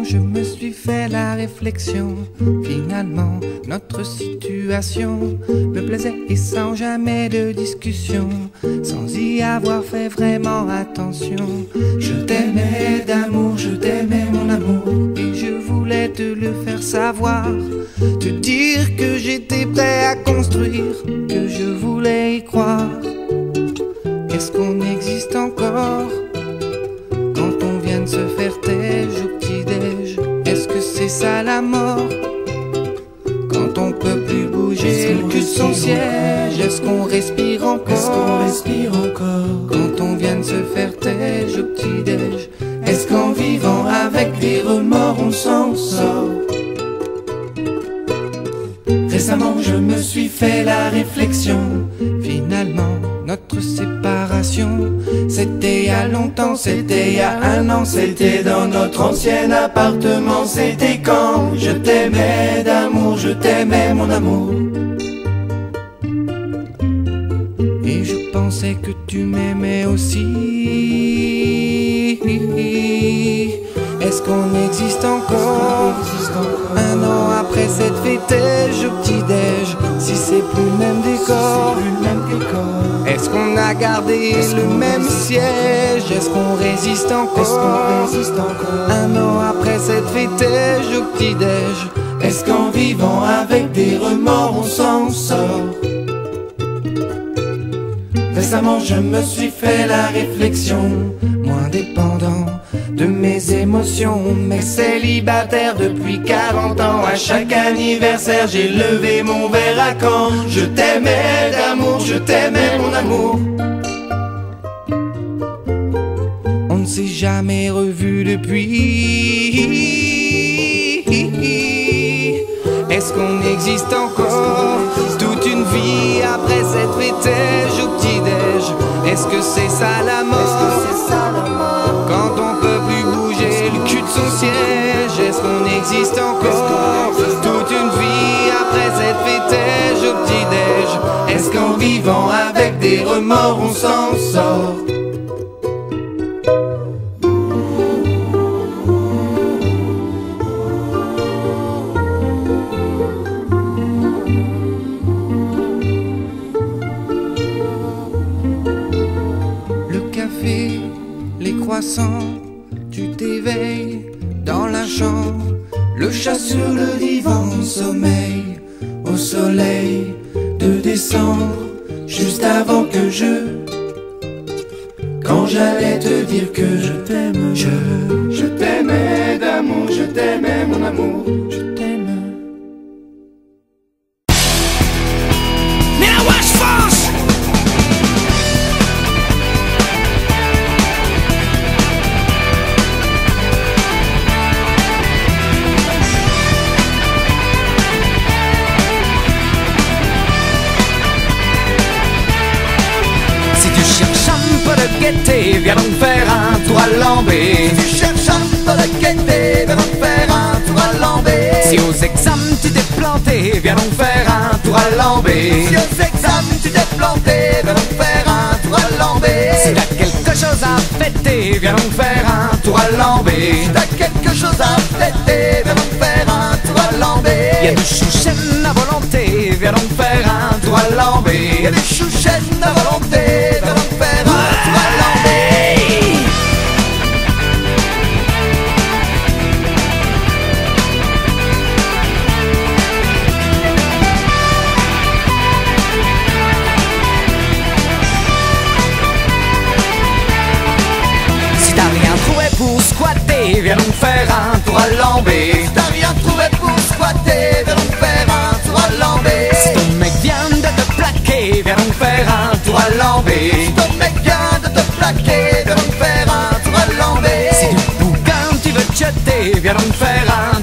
je me suis fait la réflexion. Finalement, notre situation me plaisait et sans jamais de discussion, sans y avoir fait vraiment attention. Je t'aimais d'amour, je t'aimais mon amour, et je voulais te le faire savoir, te dire que j'étais prêt à construire, que je voulais y croire. Est-ce qu'on existe encore quand on vient de se faire tège au petit-déj? Est-ce que c'est ça la mort? Quand on peut plus bouger le cul de son siège, est-ce qu'on respire encore? Quand on vient de se faire tège au petit-déj, est-ce qu'en vivant avec des remords on s'en sort? Récemment je me suis fait la réflexion. Finalement notre séparation, c'était il y a longtemps, c'était il y a un an, c'était dans notre ancien appartement. C'était quand je t'aimais d'amour, je t'aimais mon amour, et je pensais que tu m'aimais aussi. Est-ce qu'on existe encore un an après cette fêtège au petit-déj? Si c'est plus le même décor, est-ce qu'on a gardé le même siège? Est-ce qu'on résiste encore un an après cette fêtège au petit-déj? Est-ce qu'en vivant avec des remords on s'en sort? Récemment je me suis fait la réflexion, moins dépendant de mes émotions, mais célibataire depuis 40 ans. À chaque anniversaire j'ai levé mon verre à quand. Je t'aimais d'amour, je t'aimais mon amour. On ne s'est jamais revu depuis. Est-ce qu'on existe encore toute une vie après cette fêtège au petit-déj? Est-ce que c'est ça la mort? Quand on peut plus bouger le cul de son siège, est-ce qu'on existe encore toute une vie après cette fêtège au petit-déj? Est-ce qu'en vivant avec des remords on s'en sort? Les croissants, tu t'éveilles dans la chambre, le chat sur le divan, sommeil au soleil de décembre, juste avant que quand j'allais te dire que je t'aime, je t'aimais d'amour, je t'aimais mon amour, je t'aime. Mais la wesh France! Viens donc faire un tour à Lambé. Si tu cherches un peu de gaieté, viens donc faire un tour à Lambé. Si aux examens tu t'es planté, viens donc faire un tour à Lambé. Si aux examens tu t'es planté, viens donc faire un tour à Lambé. Si t'as quelque chose à fêter, viens donc faire un tour à Lambé. Si t'as quelque chose à fêter, viens donc faire un tour à Lambé. Y'a des chouchènes à volonté, viens donc faire un tour à Lambé. Y'a des chouchènes à volonté, viens donc faire un tour à Lambé. Si t'as rien trouvé pour squatter, viens donc faire un tour à Lambé. Si t'as rien trouvé pour squatter, viens donc faire un tour à Lambé. Si ton mec vient de te plaquer, viens donc faire un tour à Lambé. Si ton mec vient de te plaquer, viens donc faire un tour à Lambé. Si du bouquin tu veux te jeter, viens donc faire un